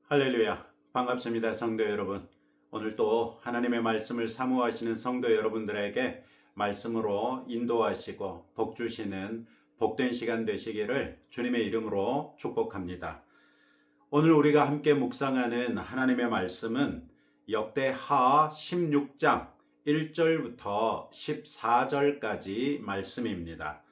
할렐루야. 반갑습니다, 성도 여러분. 오늘 또 하나님의 말씀을 사모하시는 성도 여러분들에게 말씀으로 인도하시고 복 주시는 복된 시간 되시기를 주님의 이름으로 축복합니다. 오늘 우리가 함께 묵상하는 하나님의 말씀은 역대하 16장 1절부터 14절까지 말씀입니다.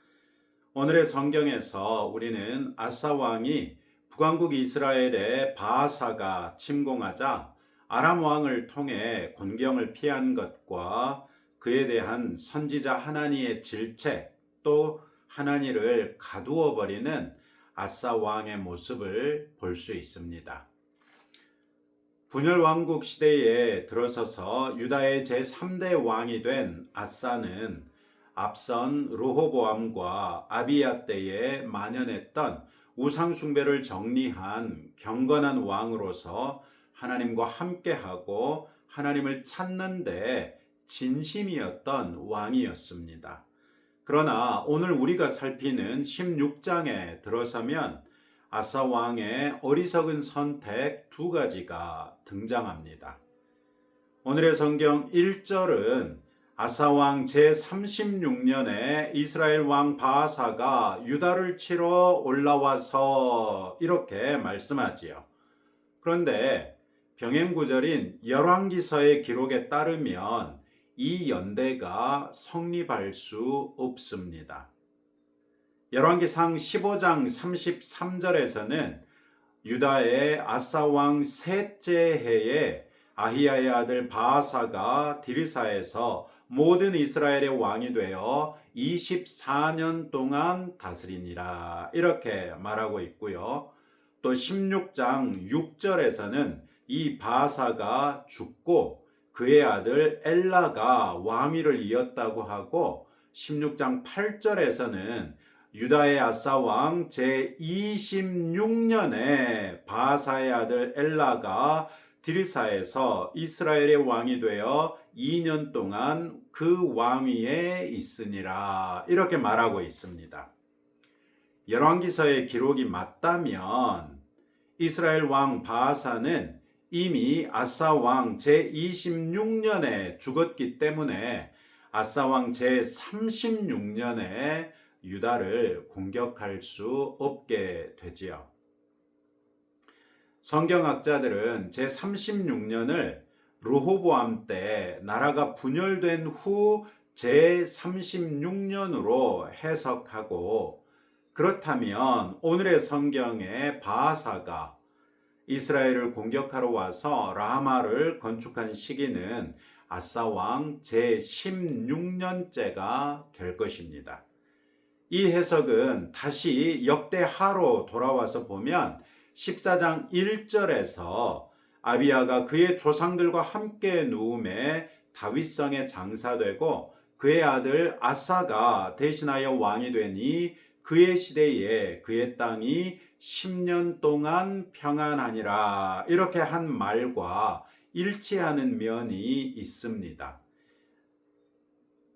오늘의 성경에서 우리는 아사 왕이 북왕국 이스라엘의 바하사가 침공하자 아람 왕을 통해 곤경을 피한 것과 그에 대한 선지자 하나니의 질책, 또 하나니를 가두어 버리는 아사 왕의 모습을 볼 수 있습니다. 분열 왕국 시대에 들어서서 유다의 제3대 왕이 된 아사는 앞선 르호보암과 아비야 때에 만연했던 우상숭배를 정리한 경건한 왕으로서 하나님과 함께하고 하나님을 찾는 데 진심이었던 왕이었습니다. 그러나 오늘 우리가 살피는 16장에 들어서면 아사 왕의 어리석은 선택 두 가지가 등장합니다. 오늘의 성경 1절은 아사 왕 제36년에 이스라엘 왕 바하사가 유다를 치러 올라와서 이렇게 말씀하지요. 그런데 병행구절인 열왕기서의 기록에 따르면 이 연대가 성립할 수 없습니다. 열왕기상 15장 33절에서는 유다의 아사 왕 셋째 해에 아히야의 아들 바하사가 디르사에서 모든 이스라엘의 왕이 되어 24년 동안 다스리니라 이렇게 말하고 있고요. 또 16장 6절에서는 이 바하사가 죽고 그의 아들 엘라가 왕위를 이었다고 하고 16장 8절에서는 유다의 아사 왕 제26년에 바하사의 아들 엘라가 디르사에서 이스라엘의 왕이 되어 2년 동안 그 왕위에 있으니라 이렇게 말하고 있습니다. 열왕기서의 기록이 맞다면 이스라엘 왕 바하사는 이미 아사 왕 제26년에 죽었기 때문에 아사 왕 제36년에 유다를 공격할 수 없게 되지요. 성경학자들은 제36년을 르호보암 때 나라가 분열된 후 제36년으로 해석하고, 그렇다면 오늘의 성경의 바하사가 이스라엘을 공격하러 와서 라마를 건축한 시기는 아사 왕 제16년째가 될 것입니다. 이 해석은 다시 역대하로 돌아와서 보면 14장 1절에서 아비야가 그의 조상들과 함께 누움에 다윗성에 장사되고 그의 아들 아사가 대신하여 왕이 되니 그의 시대에 그의 땅이 10년 동안 평안하니라 이렇게 한 말과 일치하는 면이 있습니다.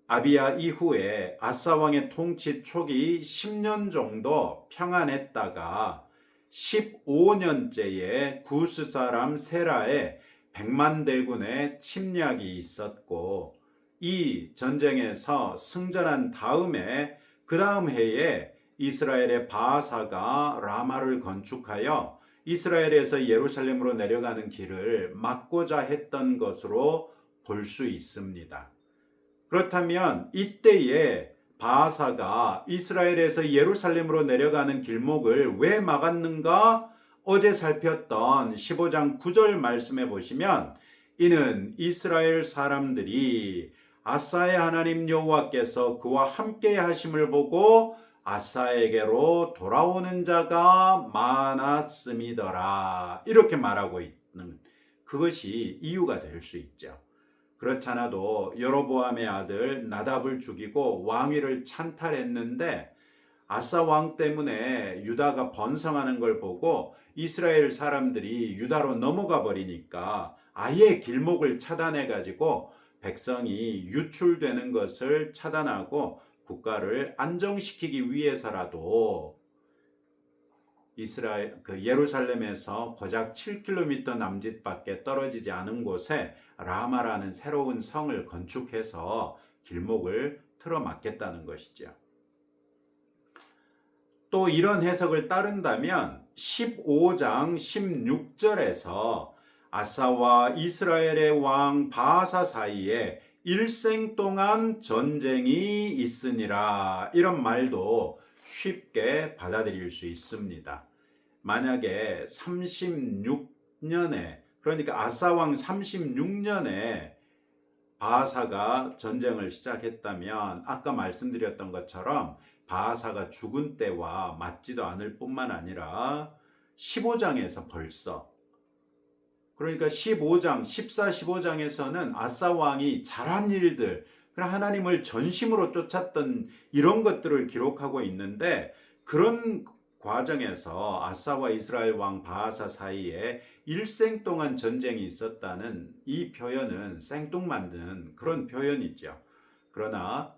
아비야 이후에 아사 왕의 통치 초기 10년 정도 평안했다가 15년째에 구스 사람 세라의 100만 대군의 침략이 있었고, 이 전쟁에서 승전한 다음에 그 다음 해에 이스라엘의 바하사가 라마를 건축하여 이스라엘에서 예루살렘으로 내려가는 길을 막고자 했던 것으로 볼 수 있습니다. 그렇다면 이때에 바하사가 이스라엘에서 예루살렘으로 내려가는 길목을 왜 막았는가? 어제 살폈던 15장 9절 말씀해 보시면 이는 이스라엘 사람들이 아사의 하나님 여호와께서 그와 함께 하심을 보고 아사에게로 돌아오는 자가 많았음이더라 이렇게 말하고 있는, 그것이 이유가 될 수 있죠. 그렇잖아도 여로보암의 아들 나답을 죽이고 왕위를 찬탈했는데 아사 왕 때문에 유다가 번성하는 걸 보고 이스라엘 사람들이 유다로 넘어가 버리니까 아예 길목을 차단해 가지고 백성이 유출되는 것을 차단하고 국가를 안정시키기 위해서라도 예루살렘에서 고작 7km 남짓밖에 떨어지지 않은 곳에 라마라는 새로운 성을 건축해서 길목을 틀어막겠다는 것이죠. 또 이런 해석을 따른다면 15장 16절에서 아사와 이스라엘의 왕 바하사 사이에 일생 동안 전쟁이 있으니라, 이런 말도 쉽게 받아들일 수 있습니다. 만약에 36년에, 그러니까 아사 왕 36년에 바하사가 전쟁을 시작했다면 아까 말씀드렸던 것처럼 바하사가 죽은 때와 맞지도 않을 뿐만 아니라 15장에서 벌써, 그러니까 15장, 14, 15장에서는 아사 왕이 잘한 일들, 하나님을 전심으로 쫓았던 이런 것들을 기록하고 있는데, 그런 과정에서 아사와 이스라엘 왕 바하사 사이에 일생 동안 전쟁이 있었다는 이 표현은 생뚱맞는 그런 표현이죠. 그러나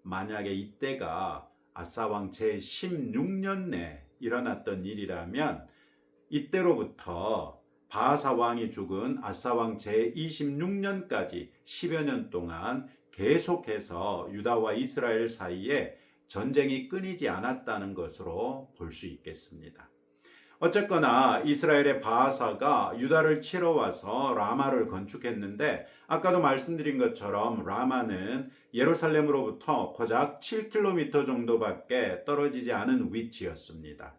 만약에 이때가 아사 왕 제16년에 일어났던 일이라면 이때로부터 바하사 왕이 죽은 아사 왕 제26년까지 10여 년 동안 계속해서 유다와 이스라엘 사이에 전쟁이 끊이지 않았다는 것으로 볼 수 있겠습니다. 어쨌거나 이스라엘의 바하사가 유다를 치러 와서 라마를 건축했는데, 아까도 말씀드린 것처럼 라마는 예루살렘으로부터 고작 7km 정도밖에 떨어지지 않은 위치였습니다.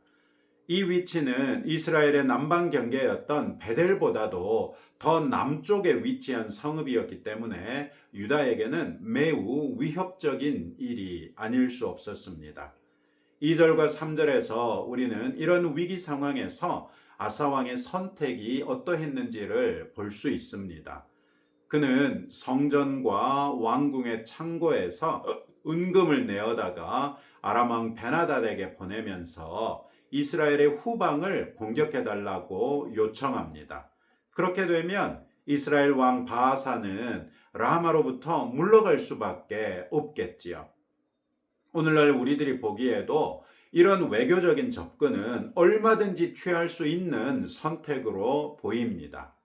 이 위치는 이스라엘의 남방 경계였던 베델보다도 더 남쪽에 위치한 성읍이었기 때문에 유다에게는 매우 위협적인 일이 아닐 수 없었습니다. 2절과 3절에서 우리는 이런 위기 상황에서 아사 왕의 선택이 어떠했는지를 볼 수 있습니다. 그는 성전과 왕궁의 창고에서 은금을 내어다가 아람 왕 베나닷에게 보내면서 이스라엘의 후방을 공격해달라고 요청합니다. 그렇게 되면 이스라엘 왕 바하사는 라마로부터 물러갈 수밖에 없겠지요. 오늘날 우리들이 보기에도 이런 외교적인 접근은 얼마든지 취할 수 있는 선택으로 보입니다.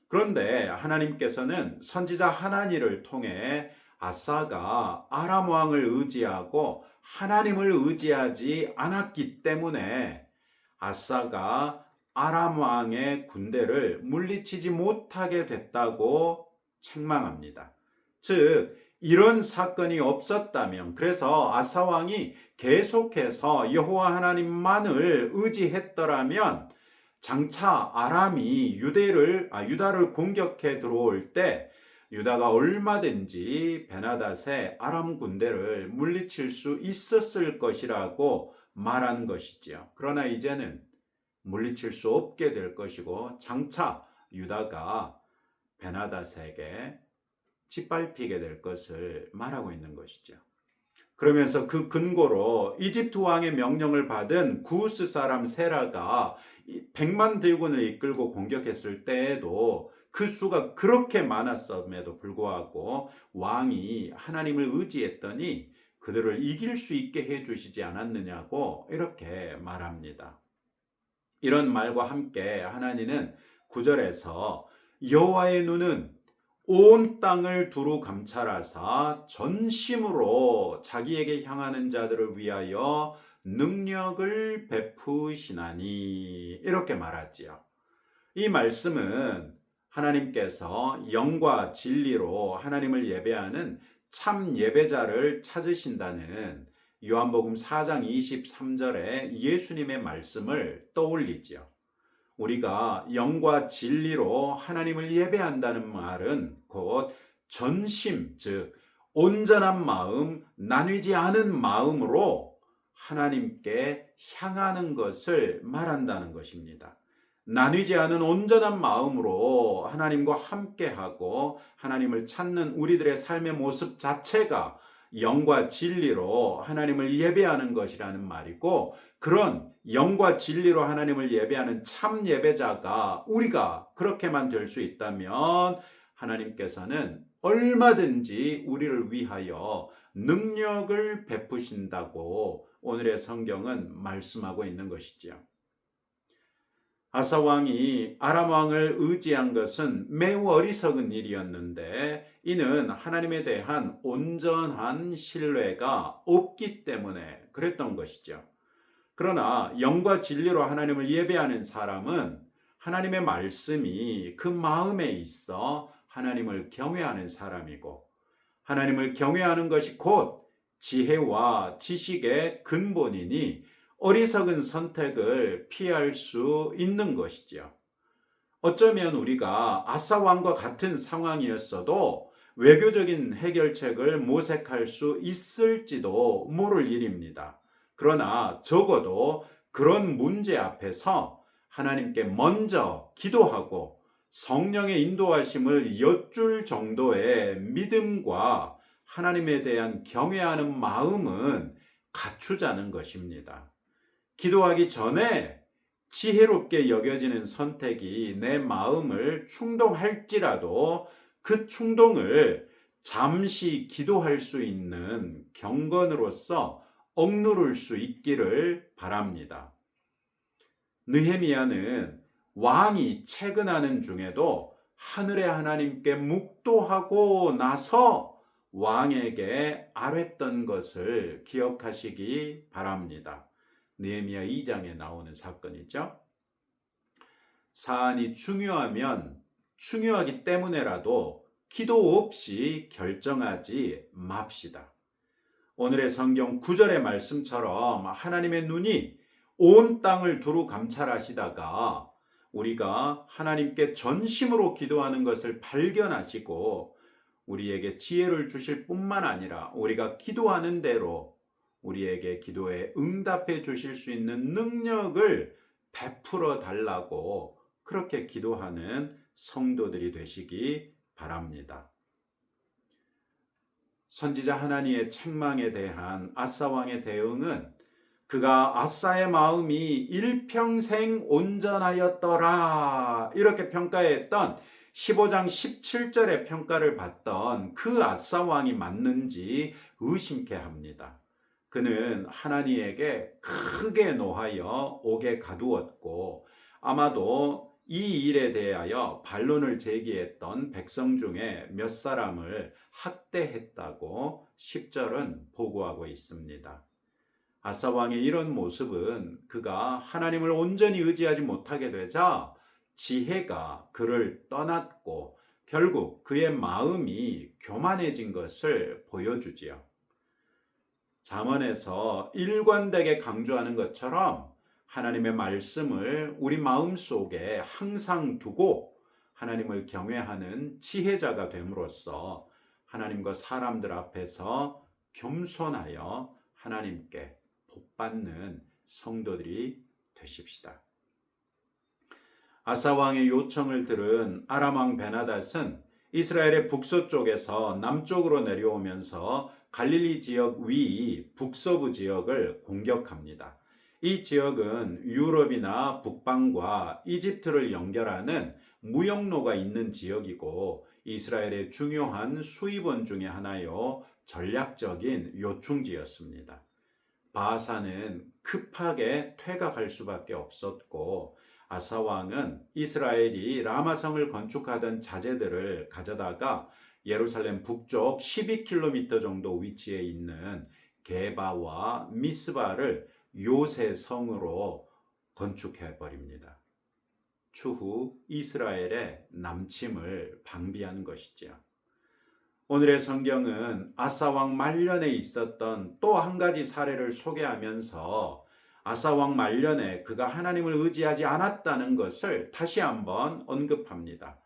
그런데 하나님께서는 선지자 하나니를 통해 아사가 아람 왕을 의지하고 하나님을 의지하지 않았기 때문에 아사가 아람 왕의 군대를 물리치지 못하게 됐다고 책망합니다. 즉, 이런 사건이 없었다면, 그래서 아사 왕이 계속해서 여호와 하나님만을 의지했더라면 장차 아람이 유다를 공격해 들어올 때 유다가 얼마든지 베나닷의 아람 군대를 물리칠 수 있었을 것이라고 말한 것이지요. 그러나 이제는 물리칠 수 없게 될 것이고 장차 유다가 베나닷에게 짓밟히게 될 것을 말하고 있는 것이죠. 그러면서 그 근거로 이집트 왕의 명령을 받은 구스 사람 세라가 100만 대군을 이끌고 공격했을 때에도 그 수가 그렇게 많았음에도 불구하고 왕이 하나님을 의지했더니 그들을 이길 수 있게 해주시지 않았느냐고 이렇게 말합니다. 이런 말과 함께 하나님은 9절에서 여호와의 눈은 온 땅을 두루 감찰하사 전심으로 자기에게 향하는 자들을 위하여 능력을 베푸시나니, 이렇게 말하지요. 이 말씀은 하나님께서 영과 진리로 하나님을 예배하는 참 예배자를 찾으신다는 요한복음 4장 23절의 예수님의 말씀을 떠올리지요. 우리가 영과 진리로 하나님을 예배한다는 말은 곧 전심, 즉 온전한 마음, 나뉘지 않은 마음으로 하나님께 향하는 것을 말한다는 것입니다. 나뉘지 않은 온전한 마음으로 하나님과 함께하고 하나님을 찾는 우리들의 삶의 모습 자체가 영과 진리로 하나님을 예배하는 것이라는 말이고, 그런 영과 진리로 하나님을 예배하는 참 예배자가 우리가 그렇게만 될 수 있다면 하나님께서는 얼마든지 우리를 위하여 능력을 베푸신다고 오늘의 성경은 말씀하고 있는 것이죠. 아사 왕이 아람 왕을 의지한 것은 매우 어리석은 일이었는데 이는 하나님에 대한 온전한 신뢰가 없기 때문에 그랬던 것이죠. 그러나 영과 진리로 하나님을 예배하는 사람은 하나님의 말씀이 그 마음에 있어 하나님을 경외하는 사람이고, 하나님을 경외하는 것이 곧 지혜와 지식의 근본이니 어리석은 선택을 피할 수 있는 것이죠. 어쩌면 우리가 아사 왕과 같은 상황이었어도 외교적인 해결책을 모색할 수 있을지도 모를 일입니다. 그러나 적어도 그런 문제 앞에서 하나님께 먼저 기도하고 성령의 인도하심을 엿줄 정도의 믿음과 하나님에 대한 경외하는 마음은 갖추자는 것입니다. 기도하기 전에 지혜롭게 여겨지는 선택이 내 마음을 충동할지라도 그 충동을 잠시 기도할 수 있는 경건으로서 억누를 수 있기를 바랍니다. 느헤미야는 왕이 채근하는 중에도 하늘의 하나님께 묵도하고 나서 왕에게 아뢰던 것을 기억하시기 바랍니다. 느헤미야 2장에 나오는 사건이죠. 사안이 중요하면 중요하기 때문에라도 기도 없이 결정하지 맙시다. 오늘의 성경 9절의 말씀처럼 하나님의 눈이 온 땅을 두루 감찰하시다가 우리가 하나님께 전심으로 기도하는 것을 발견하시고 우리에게 지혜를 주실 뿐만 아니라 우리가 기도하는 대로 우리에게 기도에 응답해 주실 수 있는 능력을 베풀어 달라고 그렇게 기도하는 성도들이 되시기 바랍니다. 선지자 하나니의 책망에 대한 아사 왕의 대응은 그가 아사의 마음이 일평생 온전하였더라 이렇게 평가했던 15장 17절의 평가를 받던 그 아사 왕이 맞는지 의심케 합니다. 그는 하나님에게 크게 노하여 옥에 가두었고 아마도 이 일에 대하여 반론을 제기했던 백성 중에 몇 사람을 학대했다고 10절은 보고하고 있습니다. 아사 왕의 이런 모습은 그가 하나님을 온전히 의지하지 못하게 되자 지혜가 그를 떠났고 결국 그의 마음이 교만해진 것을 보여주지요. 잠언에서 일관되게 강조하는 것처럼 하나님의 말씀을 우리 마음속에 항상 두고 하나님을 경외하는 지혜자가 됨으로써 하나님과 사람들 앞에서 겸손하여 하나님께 복받는 성도들이 되십시다. 아사 왕의 요청을 들은 아람 왕 베나닷은 이스라엘의 북서쪽에서 남쪽으로 내려오면서 갈릴리 지역 위 북서부 지역을 공격합니다. 이 지역은 유럽이나 북방과 이집트를 연결하는 무역로가 있는 지역이고 이스라엘의 중요한 수입원 중에 하나요 전략적인 요충지였습니다. 바하사는 급하게 퇴각할 수밖에 없었고 아사 왕은 이스라엘이 라마성을 건축하던 자재들을 가져다가 예루살렘 북쪽 12km 정도 위치에 있는 게바와 미스바를 요새 성으로 건축해 버립니다. 추후 이스라엘의 남침을 방비한 것이죠. 오늘의 성경은 아사 왕 말년에 있었던 또 한 가지 사례를 소개하면서 아사 왕 말년에 그가 하나님을 의지하지 않았다는 것을 다시 한번 언급합니다.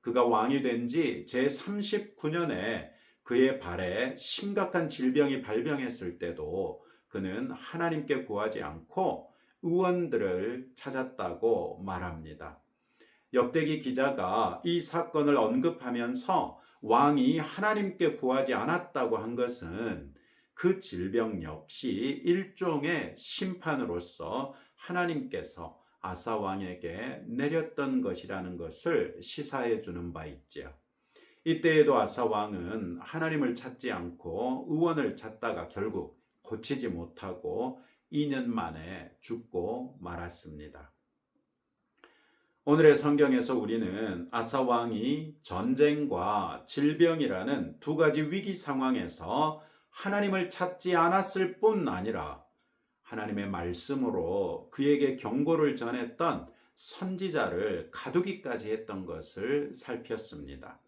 그가 왕이 된 지 제39년에 그의 발에 심각한 질병이 발병했을 때도 그는 하나님께 구하지 않고 의원들을 찾았다고 말합니다. 역대기 기자가 이 사건을 언급하면서 왕이 하나님께 구하지 않았다고 한 것은 그 질병 역시 일종의 심판으로서 하나님께서 아사 왕에게 내렸던 것이라는 것을 시사해 주는 바 있죠. 이때에도 아사 왕은 하나님을 찾지 않고 의원을 찾다가 결국 고치지 못하고 2년 만에 죽고 말았습니다. 오늘의 성경에서 우리는 아사 왕이 전쟁과 질병이라는 두 가지 위기 상황에서 하나님을 찾지 않았을 뿐 아니라 하나님의 말씀으로 그에게 경고를 전했던 선지자를 가두기까지 했던 것을 살폈습니다.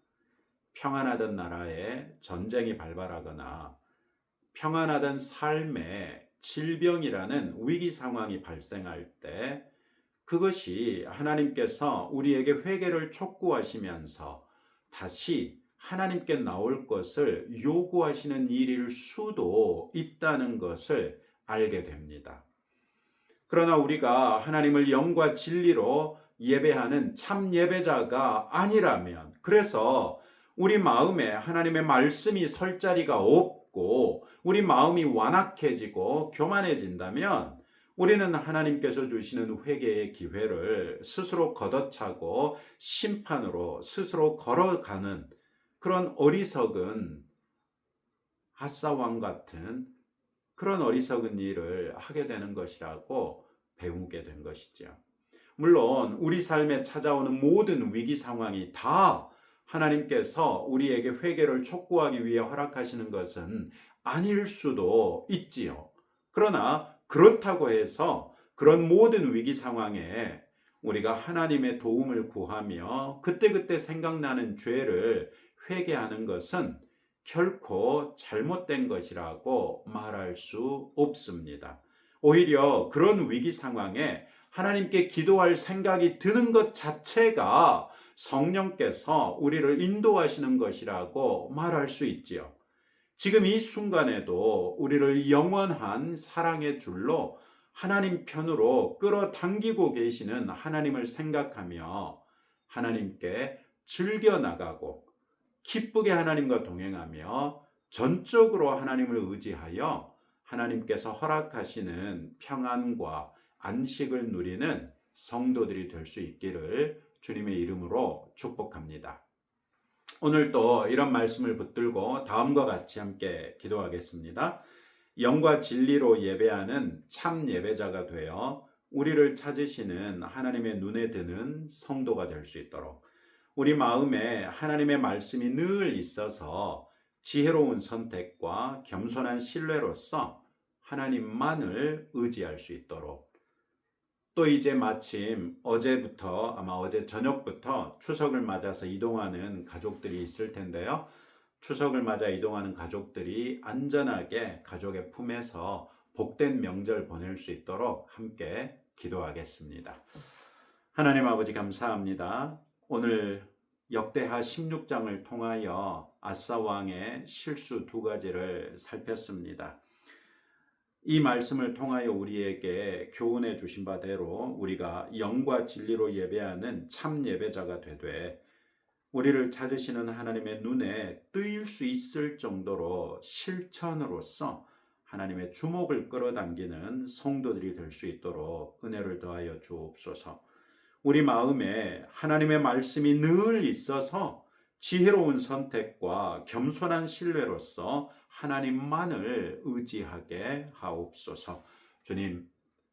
평안하던 나라에 전쟁이 발발하거나 평안하던 삶에 질병이라는 위기 상황이 발생할 때 그것이 하나님께서 우리에게 회개를 촉구하시면서 다시 하나님께 나올 것을 요구하시는 일일 수도 있다는 것을 알게 됩니다. 그러나 우리가 하나님을 영과 진리로 예배하는 참 예배자가 아니라면, 그래서 우리 마음에 하나님의 말씀이 설 자리가 없고 우리 마음이 완악해지고 교만해진다면 우리는 하나님께서 주시는 회개의 기회를 스스로 걷어차고 심판으로 스스로 걸어가는 그런 어리석은 핫사왕 같은 그런 어리석은 일을 하게 되는 것이라고 배우게 된 것이죠. 물론 우리 삶에 찾아오는 모든 위기 상황이 다 하나님께서 우리에게 회개를 촉구하기 위해 허락하시는 것은 아닐 수도 있지요. 그러나 그렇다고 해서 그런 모든 위기 상황에 우리가 하나님의 도움을 구하며 그때그때 생각나는 죄를 회개하는 것은 결코 잘못된 것이라고 말할 수 없습니다. 오히려 그런 위기 상황에 하나님께 기도할 생각이 드는 것 자체가 성령께서 우리를 인도하시는 것이라고 말할 수 있지요. 지금 이 순간에도 우리를 영원한 사랑의 줄로 하나님 편으로 끌어당기고 계시는 하나님을 생각하며 하나님께 즐겨 나가고 기쁘게 하나님과 동행하며 전적으로 하나님을 의지하여 하나님께서 허락하시는 평안과 안식을 누리는 성도들이 될 수 있기를 주님의 이름으로 축복합니다. 오늘도 이런 말씀을 붙들고 다음과 같이 함께 기도하겠습니다. 영과 진리로 예배하는 참 예배자가 되어 우리를 찾으시는 하나님의 눈에 드는 성도가 될 수 있도록 우리 마음에 하나님의 말씀이 늘 있어서 지혜로운 선택과 겸손한 신뢰로서 하나님만을 의지할 수 있도록, 또 이제 마침 어제부터 아마 어제 저녁부터 추석을 맞아서 이동하는 가족들이 있을 텐데요. 추석을 맞아 이동하는 가족들이 안전하게 가족의 품에서 복된 명절 보낼 수 있도록 함께 기도하겠습니다. 하나님 아버지 감사합니다. 오늘 역대하 16장을 통하여 아사 왕의 실수 두 가지를 살폈습니다. 이 말씀을 통하여 우리에게 교훈해 주신 바대로 우리가 영과 진리로 예배하는 참 예배자가 되되 우리를 찾으시는 하나님의 눈에 뜨일 수 있을 정도로 실천으로서 하나님의 주목을 끌어당기는 성도들이 될 수 있도록 은혜를 더하여 주옵소서. 우리 마음에 하나님의 말씀이 늘 있어서 지혜로운 선택과 겸손한 신뢰로서 하나님만을 의지하게 하옵소서. 주님,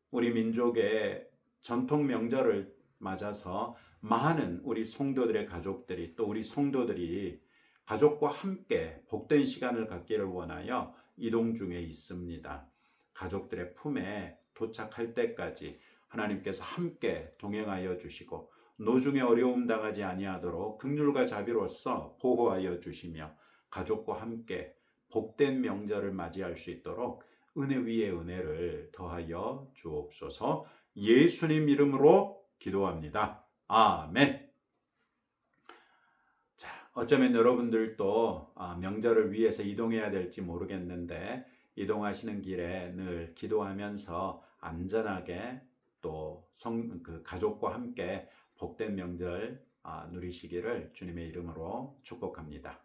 우리 민족의 전통 명절을 맞아서 많은 우리 성도들의 가족들이, 또 우리 성도들이 가족과 함께 복된 시간을 갖기를 원하여 이동 중에 있습니다. 가족들의 품에 도착할 때까지 하나님께서 함께 동행하여 주시고 노중에 어려움 당하지 아니하도록 긍휼과 자비로서 보호하여 주시며 가족과 함께 복된 명절을 맞이할 수 있도록 은혜 위에 은혜를 더하여 주옵소서. 예수님 이름으로 기도합니다. 아멘. 자, 어쩌면 여러분들도 명절을 위해서 이동해야 될지 모르겠는데 이동하시는 길에 늘 기도하면서 안전하게 또 가족과 함께 복된 명절 누리시기를 주님의 이름으로 축복합니다.